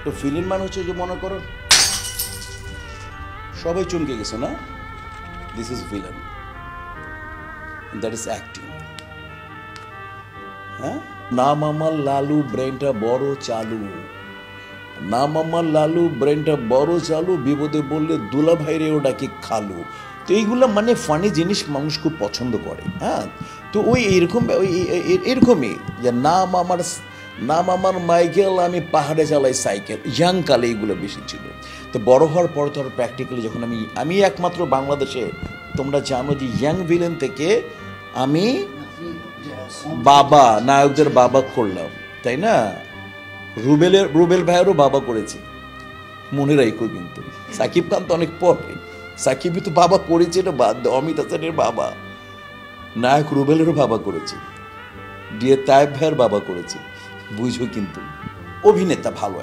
তো ভিলেন মানে হচ্ছে যে মনে করো সবাই চমকে গেছে না, this is villain, that is acting. হ্যাঁ, নাম আমার লালু, ব্রেনটা বড় চালু, নাম আমার লালু, ব্রেনটা বড় চালু, বিপদে বললে দুলা ভাইরে ওটা কি খালু। তো এইগুলো মানে ফানি জিনিস মানুষ খুব পছন্দ করে। হ্যাঁ, তো ওই এরকম ওই এরকমই যে নাম আমার মাইকেল, আমি পাহাড়ে চালাই সাইকেল, ইয়াং কালে এইগুলো বেশি ছিল। তো বড় হওয়ার পর তো প্র্যাকটিক্যালি যখন আমি একমাত্র বাংলাদেশে, তোমরা জানো যে ইয়াং ভিলেন থেকে আমি বাবা, নায়কদের বাবা করলাম, তাই না? রুবেল ভাইয়েরও বাবা করেছি, মনে রাখো। কিন্তু সাকিব খান তো অনেক পরে, সাকিবই তো বাবা করেছে, এটা বাদ দাও। অমিত হাসানের বাবা, নায়ক রুবেলেরও বাবা করেছি, ডিএ তায়েব ভাইয়ের বাবা করেছি, বুঝো। কিন্তু অভিনেতা ভালো